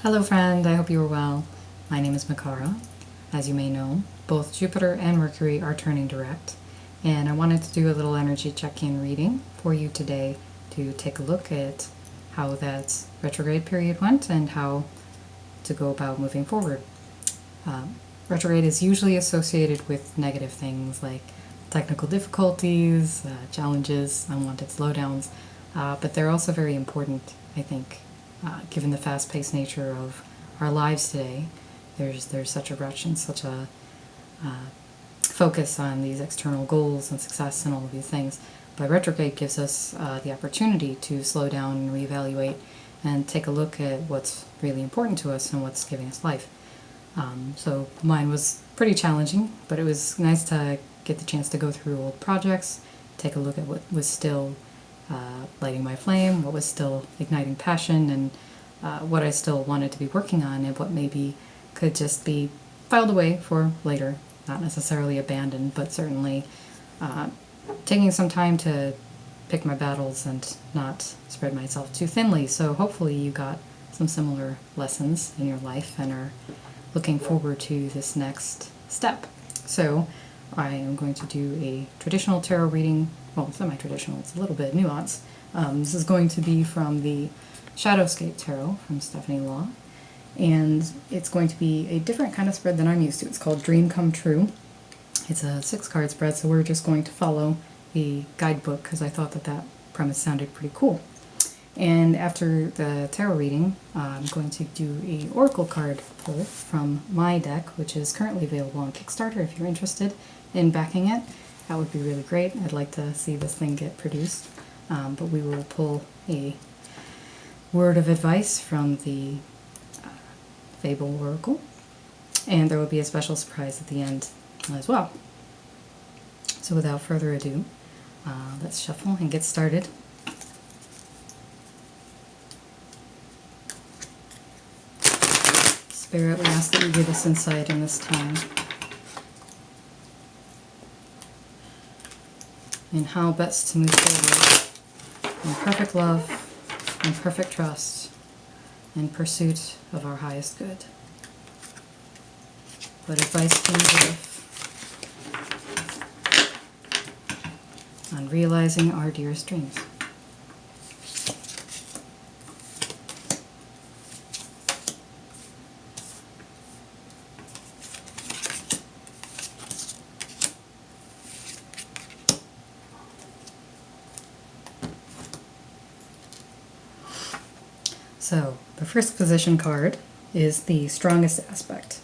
Hello friend, I hope you are well. My name is Makara. As you may know, both Jupiter and Mercury are turning direct, and I wanted to do a little energy check-in reading for you today to take a look at how that retrograde period went and how to go about moving forward. Retrograde is usually associated with negative things like technical difficulties, challenges, unwanted slowdowns, but they're also very important, I think, given the fast-paced nature of our lives today. There's such a rush and such a focus on these external goals and success and all of these things. But retrograde gives us the opportunity to slow down and reevaluate and take a look at what's really important to us and what's giving us life. So mine was pretty challenging, but it was nice to get the chance to go through old projects, take a look at what was still lighting my flame, what was still igniting passion, and what I still wanted to be working on, and what maybe could just be filed away for later. Not necessarily abandoned, but certainly taking some time to pick my battles and not spread myself too thinly. So hopefully you got some similar lessons in your life and are looking forward to this next step. So I am going to do a traditional tarot reading. Well, semi-traditional, it's a little bit nuanced. This is going to be from the Shadowscape Tarot from Stephanie Law, and it's going to be a different kind of spread than I'm used to. It's called Dream Come True. It's a 6-card spread, so we're just going to follow the guidebook because I thought that premise sounded pretty cool. And after the tarot reading, I'm going to do a oracle card pull from my deck, which is currently available on Kickstarter. If you're interested in backing it, that would be really great. I'd like to see this thing get produced. But we will pull a word of advice from the Fable oracle, and there will be a special surprise at the end as well. So without further ado, let's shuffle and get started. Spirit, we ask that you give us insight in this time in how best to move forward in perfect love and perfect trust in pursuit of our highest good. What advice can you give on realizing our dearest dreams? So, the first position card is the strongest aspect.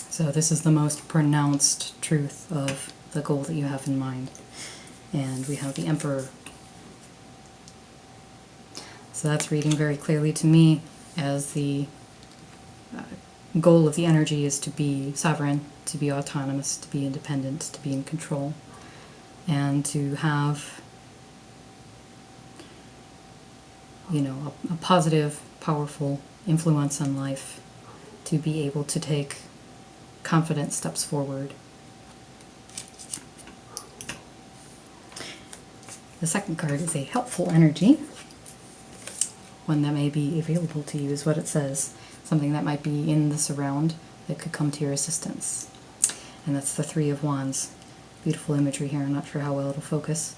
So this is the most pronounced truth of the goal that you have in mind. And we have the Emperor. So that's reading very clearly to me as the goal of the energy is to be sovereign, to be autonomous, to be independent, to be in control, and to have, a positive, powerful influence on life, to be able to take confident steps forward. The second card is a helpful energy, one that may be available to you is what it says, something that might be in the surround that could come to your assistance. And that's the Three of Wands. Beautiful imagery here. I'm not sure how well it'll focus.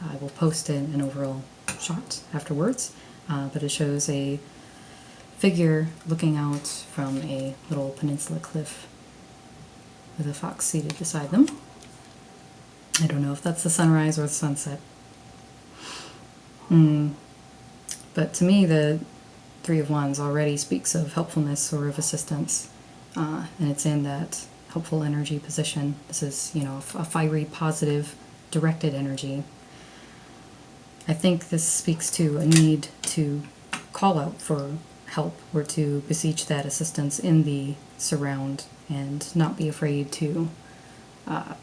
I will post an overall shot afterwards, but it shows a figure looking out from a little peninsula cliff with a fox seated beside them. I don't know if that's the sunrise or the sunset. But to me, the Three of Wands already speaks of helpfulness or of assistance, and it's in that helpful energy position. This is, a fiery, positive, directed energy. I think this speaks to a need to call out for help or to beseech that assistance in the surround and not be afraid to, I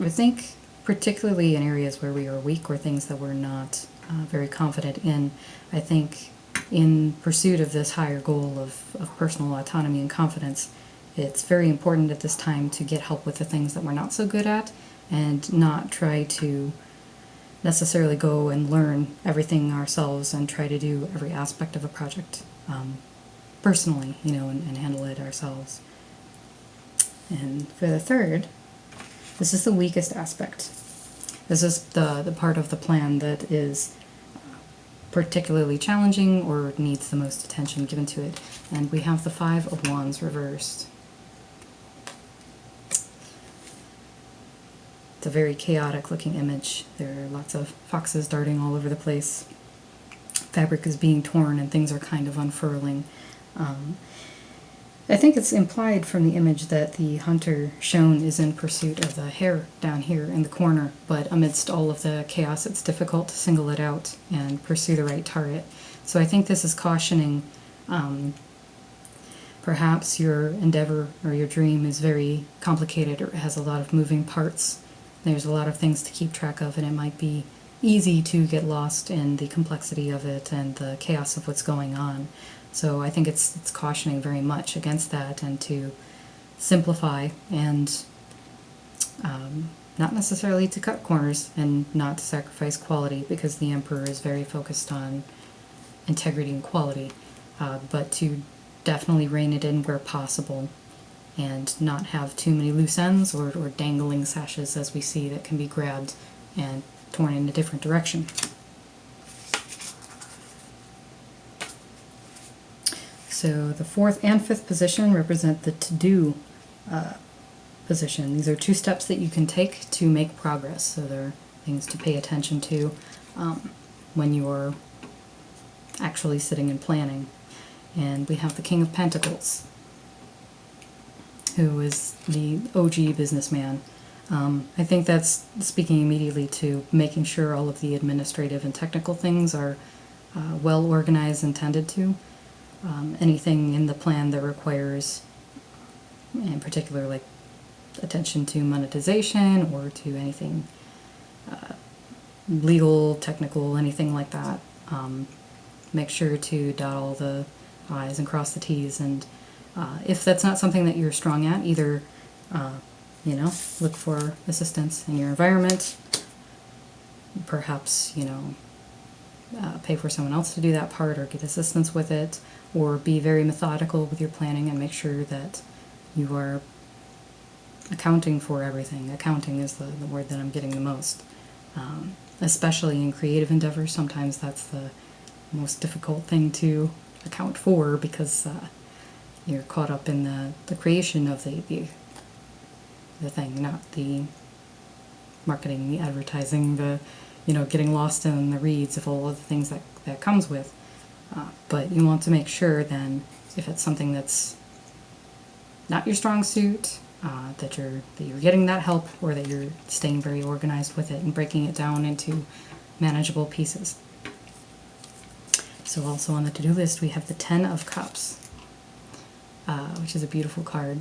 think, particularly in areas where we are weak or things that we're not very confident in. I think in pursuit of this higher goal of personal autonomy and confidence, it's very important at this time to get help with the things that we're not so good at and not try to necessarily go and learn everything ourselves and try to do every aspect of a project. personally, and handle it ourselves. And for the third, this is the weakest aspect. This is the part of the plan that is particularly challenging or needs the most attention given to it. And we have the Five of Wands reversed. It's a very chaotic looking image. There are lots of foxes darting all over the place. Fabric is being torn and things are kind of unfurling. I think it's implied from the image that the hunter shown is in pursuit of the hare down here in the corner, but amidst all of the chaos it's difficult to single it out and pursue the right target. So I think this is cautioning perhaps your endeavor or your dream is very complicated or has a lot of moving parts. There's a lot of things to keep track of, and it might be easy to get lost in the complexity of it and the chaos of what's going on. So I think it's cautioning very much against that, and to simplify and not necessarily to cut corners and not to sacrifice quality, because the Emperor is very focused on integrity and quality, but to definitely rein it in where possible and not have too many loose ends or dangling sashes as we see that can be grabbed and torn in a different direction. So the fourth and fifth position represent the to-do position. These are two steps that you can take to make progress. So they're things to pay attention to when you're actually sitting and planning. And we have the King of Pentacles, who is the OG businessman. I think that's speaking immediately to making sure all of the administrative and technical things are well organized and tended to. Anything in the plan that requires, in particular, like attention to monetization or to anything legal, technical, anything like that. Make sure to dot all the I's and cross the T's, and if that's not something that you're strong at, either look for assistance in your environment, perhaps pay for someone else to do that part or get assistance with it, or be very methodical with your planning and make sure that you are accounting for everything. Accounting is the word that I'm getting the most. Especially in creative endeavors, sometimes that's the most difficult thing to account for, because you're caught up in the creation of the thing, not the marketing, the advertising, the getting lost in the reeds of all of the things that comes with. But you want to make sure then, if it's something that's not your strong suit, that you're getting that help, or that you're staying very organized with it and breaking it down into manageable pieces. So also on the to-do list we have the Ten of Cups, which is a beautiful card.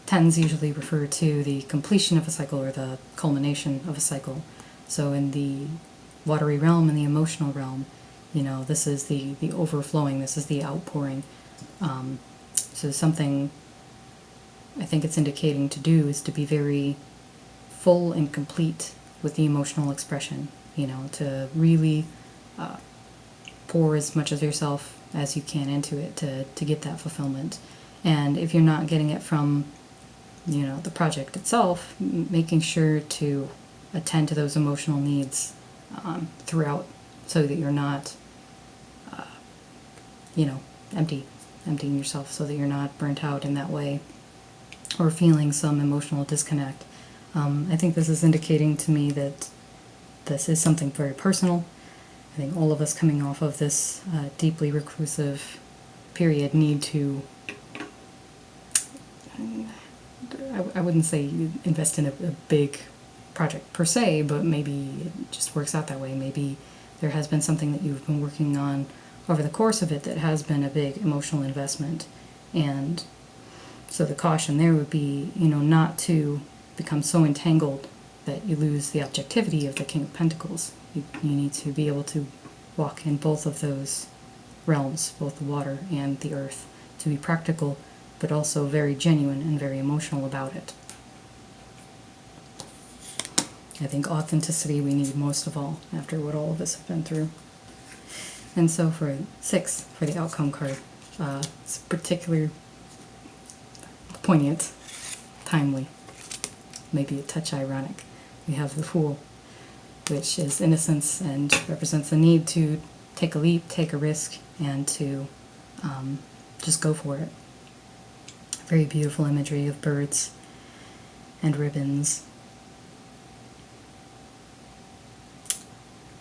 Tens usually refer to the completion of a cycle or the culmination of a cycle. So in the watery realm and the emotional realm, this is the overflowing, this is the outpouring. So something I think it's indicating to do is to be very full and complete with the emotional expression, to really pour as much of yourself as you can into it to get that fulfillment. And if you're not getting it from, the project itself, making sure to attend to those emotional needs throughout, so that you're not, emptying yourself, so that you're not burnt out in that way or feeling some emotional disconnect. I think this is indicating to me that this is something very personal. I think all of us coming off of this deeply reclusive period need to, I wouldn't say invest in a big project per se, but maybe it just works out that way. Maybe there has been something that you've been working on over the course of it that has been a big emotional investment, and so the caution there would be, not to become so entangled that you lose the objectivity of the King of Pentacles. You need to be able to walk in both of those realms, both the water and the earth, to be practical, but also very genuine and very emotional about it. I think authenticity we need most of all, after what all of us have been through. And so for 6, for the outcome card, It's particularly poignant, timely, maybe a touch ironic. We have the Fool, which is innocence and represents the need to take a leap, take a risk, and to just go for it. Very beautiful imagery of birds and ribbons.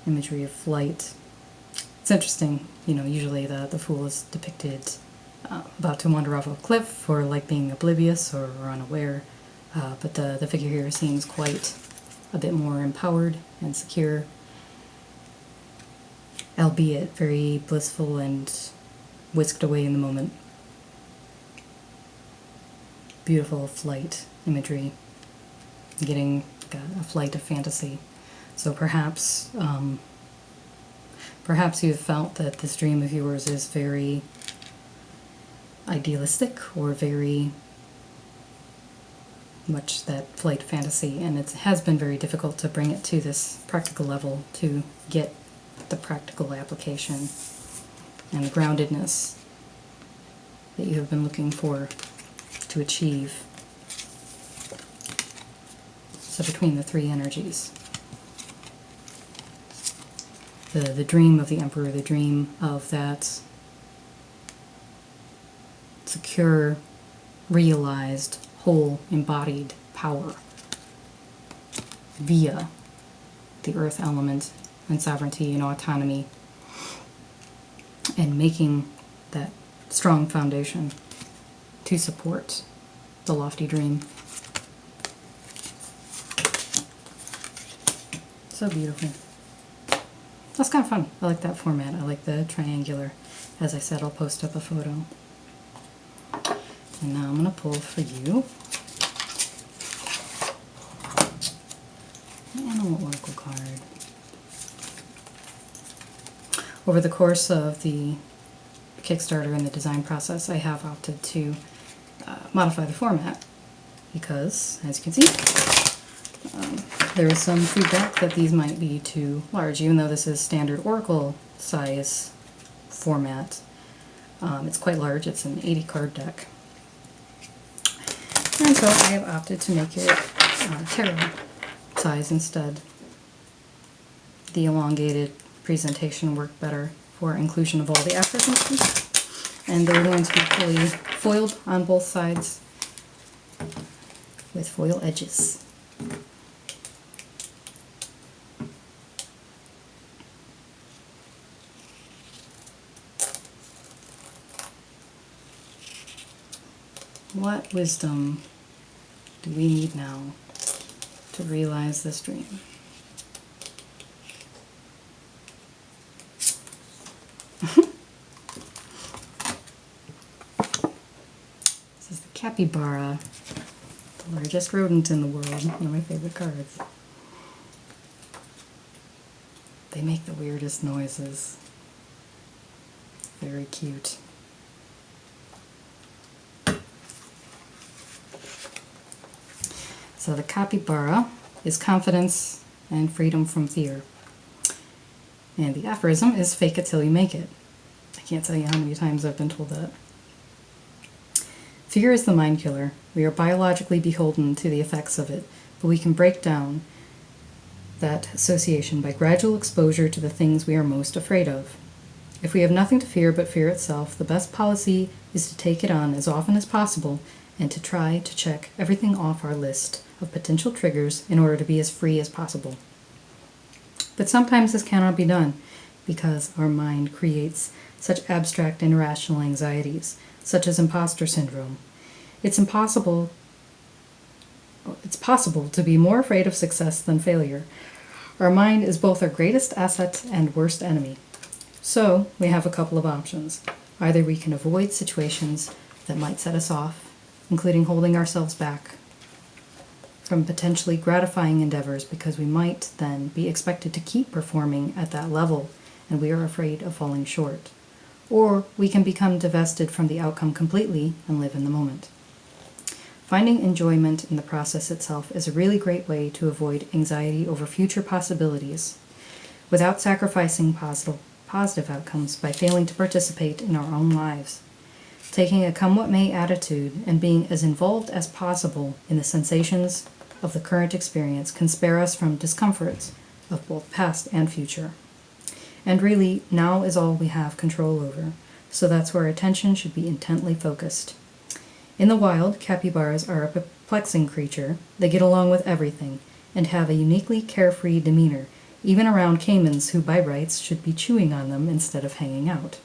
Imagery of flight. It's interesting, usually the Fool is depicted about to wander off a cliff, or like being oblivious or unaware, but the figure here seems quite a bit more empowered and secure, albeit very blissful and whisked away in the moment. Beautiful flight imagery, getting a flight of fantasy. So perhaps you've felt that this dream of yours is very idealistic, or very much that flight fantasy, and it has been very difficult to bring it to this practical level, to get the practical application and the groundedness that you have been looking for to achieve. So between the three energies, the dream of the Emperor, the dream of that secure, realized, whole, embodied power via the earth element and sovereignty and autonomy, and making that strong foundation to support the lofty dream. So beautiful. That's kind of fun. I like that format. I like the triangular. As I said, I'll post up a photo. And now I'm going to pull for you an animal oracle card. Over the course of the Kickstarter and the design process, I have opted to modify the format because, as you can see, there is some feedback that these might be too large, even though this is standard oracle size format. It's quite large. It's an 80 card deck. And so I have opted to make it tarot size instead. The elongated presentation worked better for inclusion of all the aphorisms, and they're going to be fully foiled on both sides with foil edges. What wisdom do we need now to realize this dream? This is the capybara, the largest rodent in the world, one of my favorite cards. They make the weirdest noises. Very cute. So the capybara is confidence and freedom from fear. And the aphorism is fake it till you make it. I can't tell you how many times I've been told that. Fear is the mind killer. We are biologically beholden to the effects of it, but we can break down that association by gradual exposure to the things we are most afraid of. If we have nothing to fear but fear itself, the best policy is to take it on as often as possible and to try to check everything off our list of potential triggers in order to be as free as possible. But sometimes this cannot be done because our mind creates such abstract and irrational anxieties, such as imposter syndrome. It's possible to be more afraid of success than failure. Our mind is both our greatest asset and worst enemy. So we have a couple of options. Either we can avoid situations that might set us off, including holding ourselves back from potentially gratifying endeavors because we might then be expected to keep performing at that level and we are afraid of falling short. Or we can become divested from the outcome completely and live in the moment. Finding enjoyment in the process itself is a really great way to avoid anxiety over future possibilities without sacrificing positive outcomes by failing to participate in our own lives. Taking a come-what-may attitude and being as involved as possible in the sensations of the current experience can spare us from discomforts of both past and future. And really, now is all we have control over, so that's where attention should be intently focused. In the wild, capybaras are a perplexing creature. They get along with everything and have a uniquely carefree demeanor, even around caimans who by rights should be chewing on them instead of hanging out.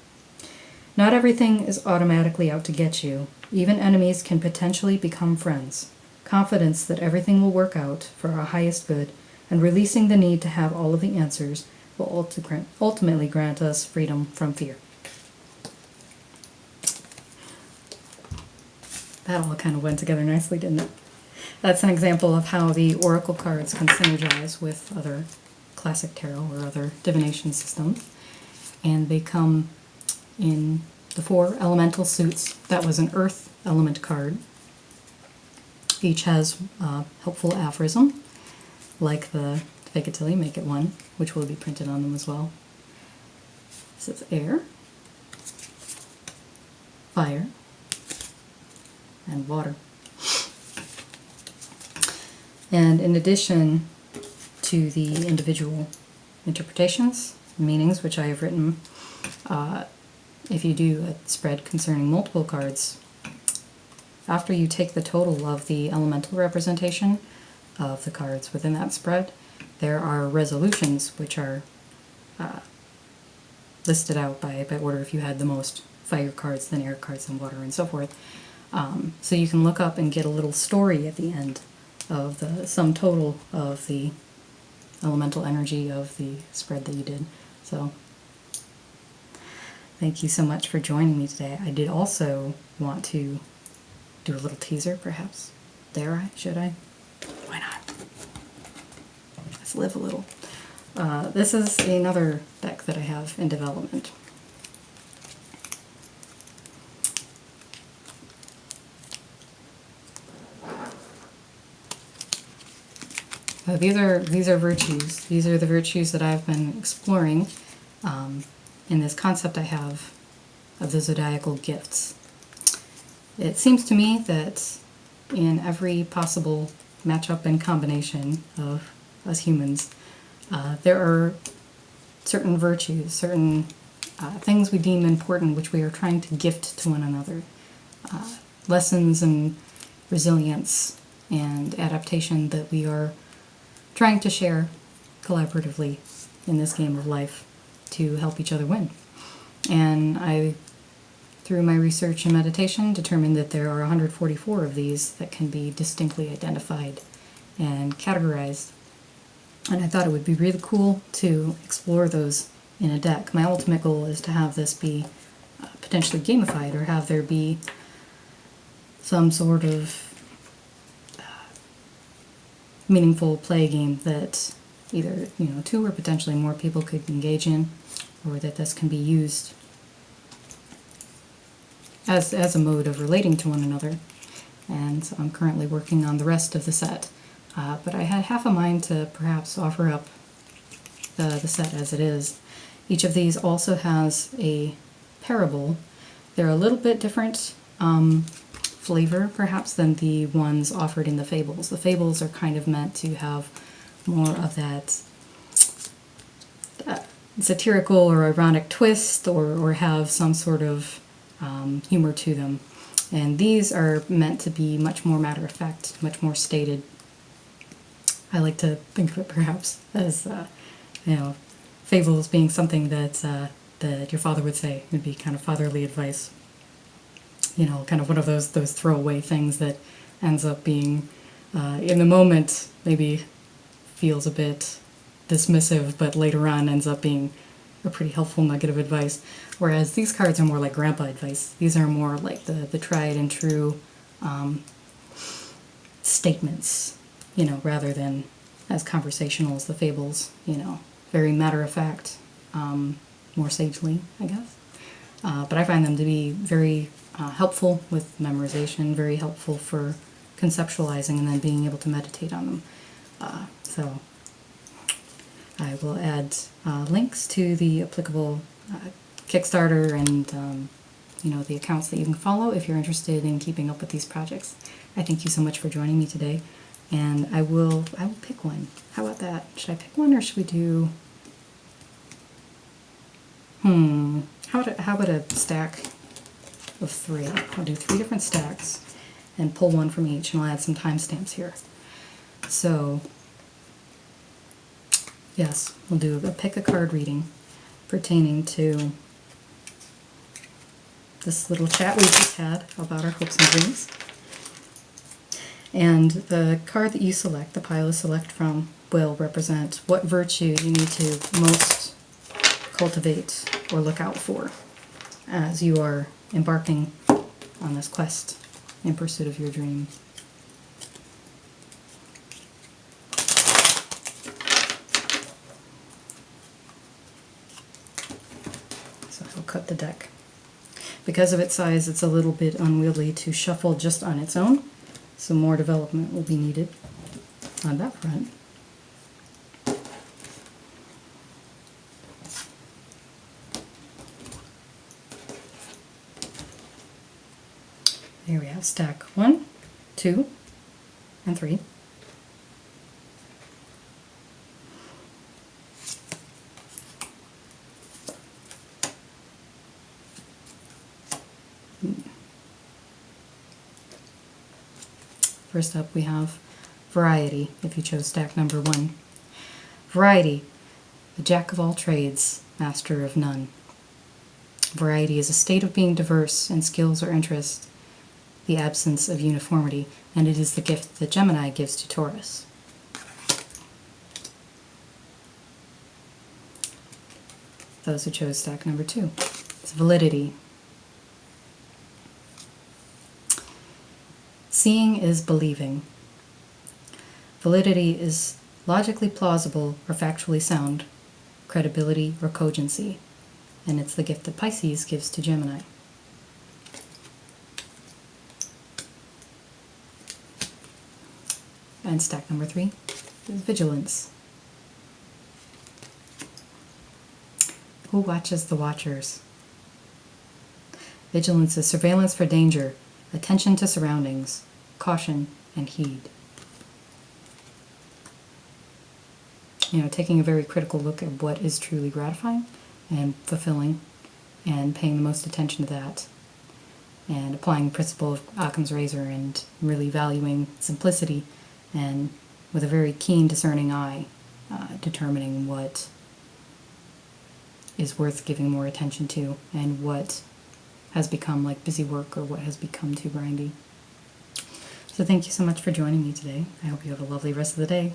Not everything is automatically out to get you. Even enemies can potentially become friends. Confidence that everything will work out for our highest good, and releasing the need to have all of the answers, will ultimately grant us freedom from fear. That all kind of went together nicely, didn't it? That's an example of how the oracle cards can synergize with other classic tarot or other divination systems, and they come in the 4 elemental suits. That was an earth element card. Each has a helpful aphorism, like the fake it till you make it one, which will be printed on them as well. This is air, fire, and water. And in addition to the individual interpretations, meanings, which I have written, if you do a spread concerning multiple cards, after you take the total of the elemental representation of the cards within that spread, there are resolutions which are listed out by order if you had the most fire cards, then air cards, then water, and so forth. So you can look up and get a little story at the end of the sum total of the elemental energy of the spread that you did. So thank you so much for joining me today. I did also want to do a little teaser, perhaps. Dare I? Should I? Why not? Let's live a little. This is another deck that I have in development. These are virtues. These are the virtues that I've been exploring in this concept I have of the zodiacal gifts. It seems to me that in every possible matchup and combination of us humans, there are certain virtues, certain things we deem important which we are trying to gift to one another. Lessons and resilience and adaptation that we are trying to share collaboratively in this game of life to help each other win. And I, through my research and meditation, determined that there are 144 of these that can be distinctly identified and categorized. And I thought it would be really cool to explore those in a deck. My ultimate goal is to have this be potentially gamified, or have there be some sort of meaningful play game that either 2 or potentially more people could engage in, or that this can be used as a mode of relating to one another. And so I'm currently working on the rest of the set, but I had half a mind to perhaps offer up the set as it is. Each of these also has a parable. They're a little bit different flavor perhaps than the ones offered in the Fables. The Fables are kind of meant to have more of that satirical or ironic twist, or have some sort of humor to them. And these are meant to be much more matter-of-fact, much more stated. I like to think of it perhaps as, fables being something that your father would say. It would be kind of fatherly advice. Kind of one of those throwaway things that ends up being, in the moment, maybe feels a bit dismissive, but later on ends up being a pretty helpful nugget of advice. Whereas these cards are more like grandpa advice. These are more like the tried and true statements, rather than as conversational as the Fables, very matter-of-fact, more sagely, I guess. But I find them to be very helpful with memorization, very helpful for conceptualizing and then being able to meditate on them. So I will add links to the applicable Kickstarter and the accounts that you can follow if you're interested in keeping up with these projects. I thank you so much for joining me today, and I will pick one. How about that? Should I pick one, or should we do... How about a stack of 3? I'll do 3 different stacks and pull one from each, and I'll add some timestamps here. So, yes, we'll do a pick a card reading pertaining to this little chat we just had about our hopes and dreams. And the card that you select, the pile you select from, will represent what virtue you need to most cultivate or look out for as you are embarking on this quest in pursuit of your dream. So I'll cut the deck. Because of its size, it's a little bit unwieldy to shuffle just on its own, so more development will be needed on that front. Here we have stack 1, 2, and 3. First up we have variety, if you chose stack number 1. Variety, the jack of all trades, master of none. Variety is a state of being diverse in skills or interests, the absence of uniformity, and it is the gift that Gemini gives to Taurus. Those who chose stack number 2. It's validity. Seeing is believing. Validity is logically plausible or factually sound, credibility or cogency, and it's the gift that Pisces gives to Gemini. And stack number 3 is vigilance. Who watches the watchers? Vigilance is surveillance for danger, attention to surroundings, caution, and heed. Taking a very critical look at what is truly gratifying and fulfilling, and paying the most attention to that, and applying the principle of Occam's razor and really valuing simplicity, and with a very keen, discerning eye, determining what is worth giving more attention to and what has become like busy work or what has become too grindy. So thank you so much for joining me today. I hope you have a lovely rest of the day.